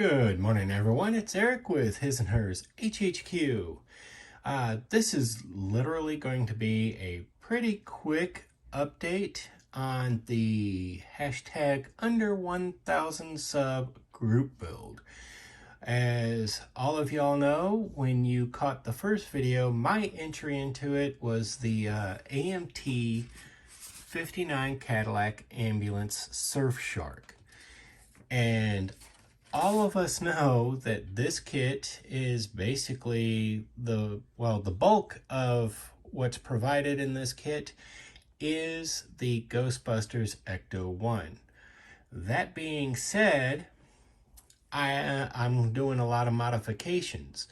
Good morning, everyone. It's Eric with His&Hers HHQ. This is literally going to be a pretty quick update on the hashtag under 1000 sub group build. As all of y'all know, when you caught the first video, my entry into it was the AMT 59 Cadillac Ambulance Surfshark. And all of us know that this kit is basically the bulk of what's provided in this kit is the Ghostbusters Ecto 1. That being said, I'm doing a lot of modifications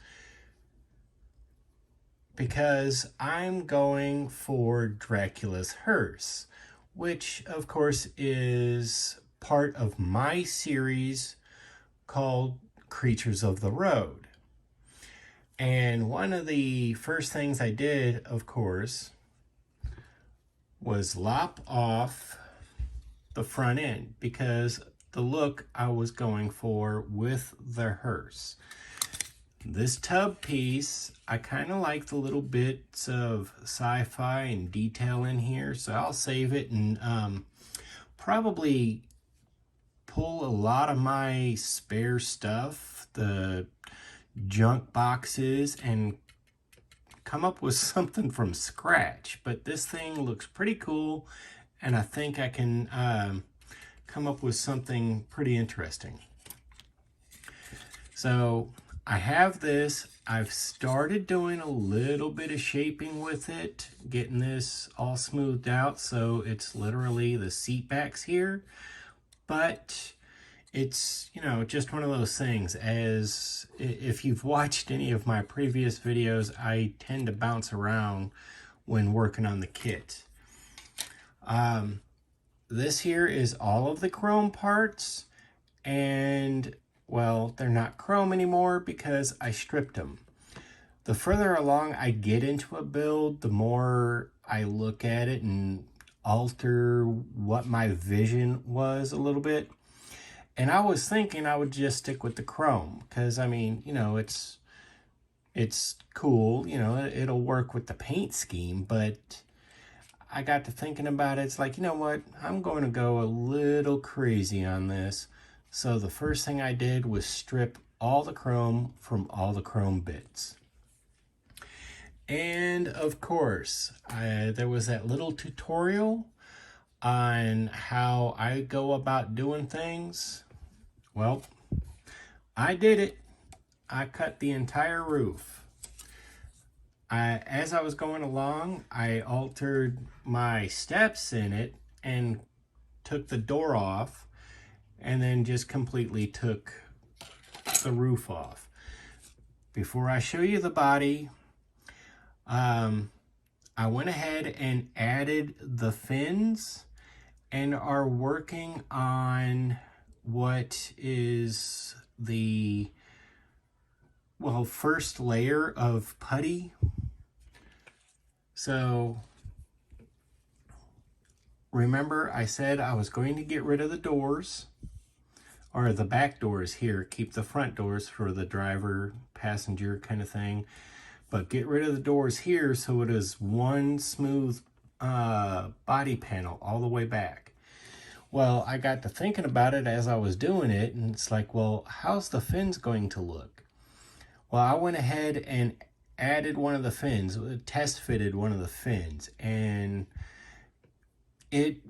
because I'm going for Dracula's Hearse, which of course is part of my series called Creatures of the Road. And one of the first things I did, of course, was lop off the front end because the look I was going for with the Hearse. This tub piece, I kind of like the little bits of sci-fi and detail in here, so I'll save it and probably pull a lot of my spare stuff, the junk boxes, and come up with something from scratch. But this thing looks pretty cool, and I think I can come up with something pretty interesting. So I have this. I've started doing a little bit of shaping with it, getting this all smoothed out so it's literally the seat backs here. But it's, you know, just one of those things. As if you've watched any of my previous videos, I tend to bounce around when working on the kit. This here is all of the chrome parts, and well, they're not chrome anymore because I stripped them. The further along I get into a build, the more I look at it and alter what my vision was a little bit. And I was thinking I would just stick with the chrome because, I mean, you know, it's cool, you know, it'll work with the paint scheme. But I got to thinking about it. It's like, you know what, I'm going to go a little crazy on this. So the first thing I did was strip all the chrome from all the chrome bits. And of course, there was that little tutorial on how I go about doing things. Well, I did it. I cut the entire roof. As I was going along, I altered my steps in it and took the door off, and then just completely took the roof off. Before I show you the body, I went ahead and added the fins and are working on what is the, well, first layer of putty. So remember I said I was going to get rid of the doors, or the back doors here, keep the front doors for the driver, passenger kind of thing, but get rid of the doors here so it is one smooth body panel all the way back. Well, I got to thinking about it as I was doing it, and it's like, well, how's the fins going to look? Well, I went ahead and added one of the fins, test fitted one of the fins, and it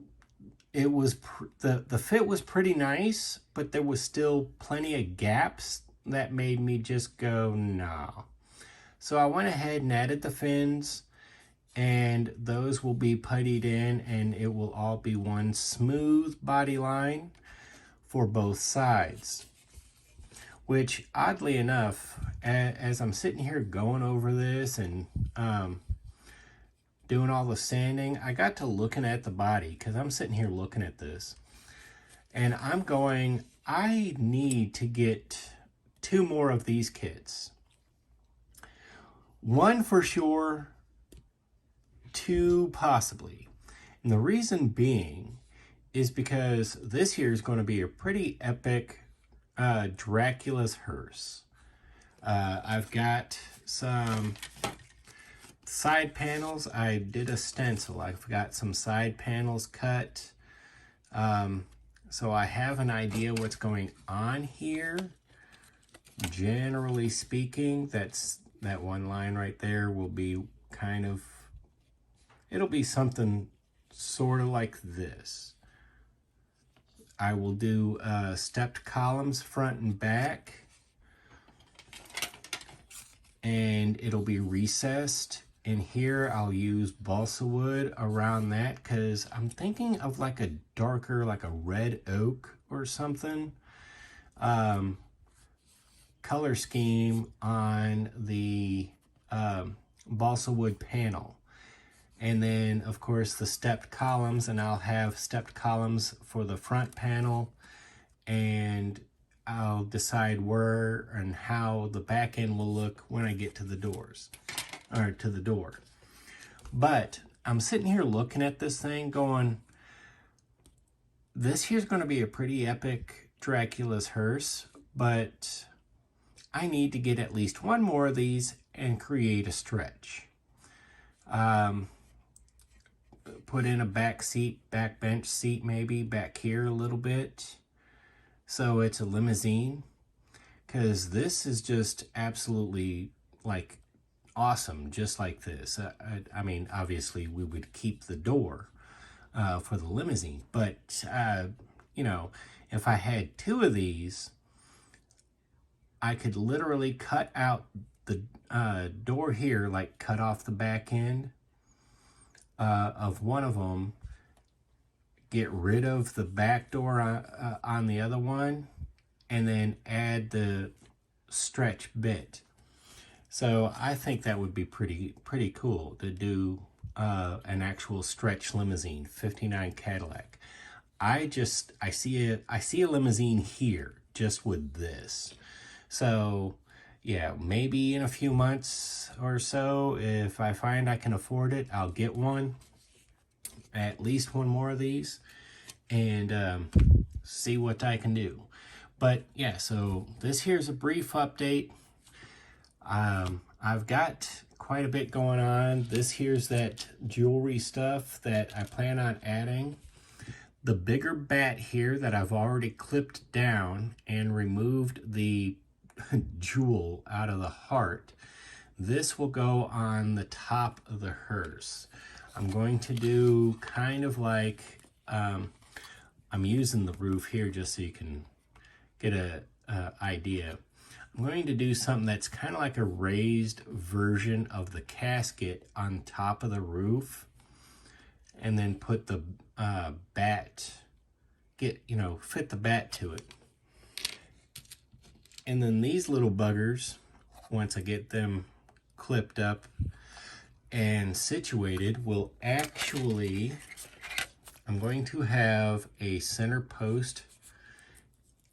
was the fit was pretty nice, but there was still plenty of gaps that made me just go, nah. So I went ahead and added the fins, and those will be puttied in, and it will all be one smooth body line for both sides. Which, oddly enough, as I'm sitting here going over this and doing all the sanding, I got to looking at the body because I'm sitting here looking at this. And I'm going, I need to get 2 more of these kits. 1 for sure, 2 possibly. And the reason being is because this here is going to be a pretty epic Dracula's Hearse. I've got some side panels. I did a stencil. I've got some side panels cut. So I have an idea what's going on here. Generally speaking, that one line right there will be kind of, it'll be something sort of like this. I will do stepped columns front and back, and it'll be recessed. And here I'll use balsa wood around that because I'm thinking of like a darker, like a red oak or something. Color scheme on the balsa wood panel. And then of course the stepped columns, and I'll have stepped columns for the front panel, and I'll decide where and how the back end will look when I get to the doors, or to the door. But I'm sitting here looking at this thing going, this here's going to be a pretty epic Dracula's Hearse, but I need to get at least one more of these and create a stretch. Put in a back seat, back bench seat maybe, back here a little bit. So it's a limousine, because this is just absolutely like awesome, just like this. I mean, obviously we would keep the door for the limousine, but you know, if I had two of these, I could literally cut out the door here, like cut off the back end of one of them, get rid of the back door on the other one, and then add the stretch bit. So I think that would be pretty cool to do an actual stretch limousine, 59 Cadillac. I see a limousine here just with this. So yeah, maybe in a few months or so, if I find I can afford it, I'll get one, at least one more of these, and see what I can do. But yeah, so this here's a brief update. I've got quite a bit going on. This here's that jewelry stuff that I plan on adding. The bigger bat here that I've already clipped down and removed the jewel out of the heart, this will go on the top of the hearse. I'm going to do kind of like, I'm using the roof here just so you can get a idea. I'm going to do something that's kind of like a raised version of the casket on top of the roof, and then put the bat, fit the bat to it. And then these little buggers, once I get them clipped up and situated, will actually, I'm going to have a center post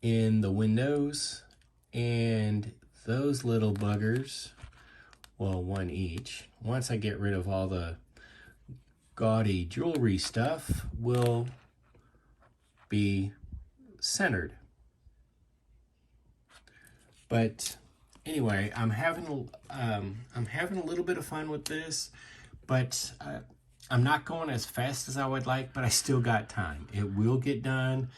in the windows, and those little buggers, well, one each, once I get rid of all the gaudy jewelry stuff, will be centered. But anyway, I'm having a little bit of fun with this, but I'm not going as fast as I would like, but I still got time. It will get done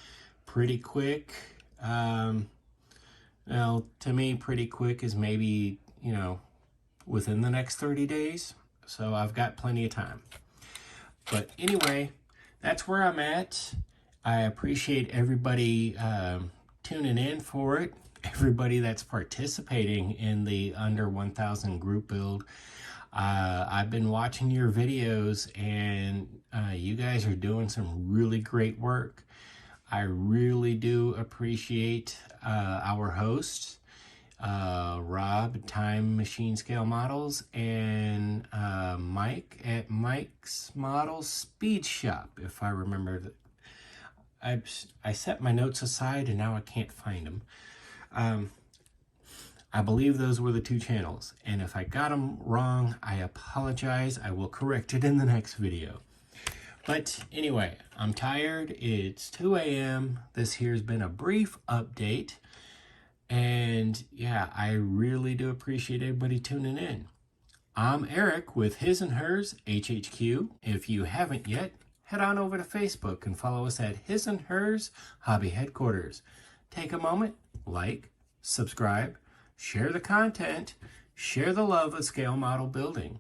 pretty quick. Well, to me, pretty quick is maybe, within the next 30 days. So I've got plenty of time. But anyway, that's where I'm at. I appreciate everybody tuning in for it. Everybody that's participating in the under 1,000 group build. I've been watching your videos, and you guys are doing some really great work. I really do appreciate our host, Rob, Time Machine Scale Models, and Mike at Mike's Model Speed Shop, if I remember. I set my notes aside and now I can't find them. I believe those were the two channels, and if I got them wrong, I apologize. I will correct it in the next video. But anyway, I'm tired. It's 2 a.m. This here's been a brief update. And yeah, I really do appreciate everybody tuning in. I'm Eric with His and Hers HHQ. If you haven't yet, head on over to Facebook and follow us at His and Hers Hobby Headquarters. Take a moment, like, subscribe, share the content, share the love of scale model building.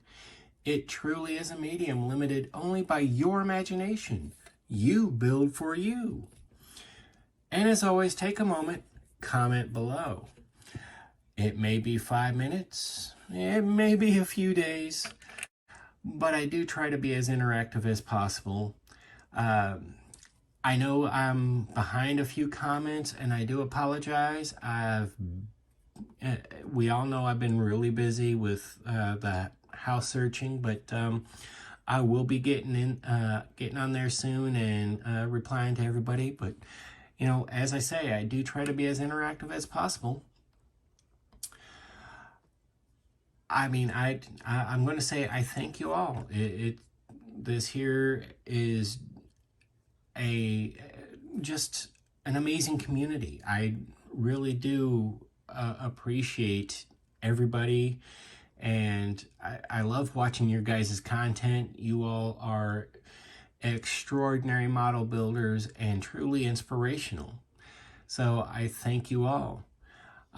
It truly is a medium limited only by your imagination. You build for you. And as always, take a moment, comment below. It may be 5 minutes, it may be a few days, but I do try to be as interactive as possible. I know I'm behind a few comments, and I do apologize. We all know I've been really busy with the house searching, but I will be getting on there soon and replying to everybody. But you know, as I say, I do try to be as interactive as possible. I mean, I'm going to say I thank you all. This here is just an amazing community. I really do appreciate everybody, and I love watching your guys' content. You all are extraordinary model builders and truly inspirational. So I thank you all.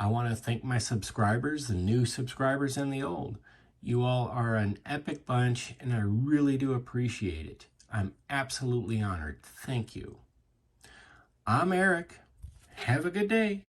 I want to thank my subscribers, the new subscribers and the old. You all are an epic bunch, and I really do appreciate it. I'm absolutely honored. Thank you. I'm Eric. Have a good day.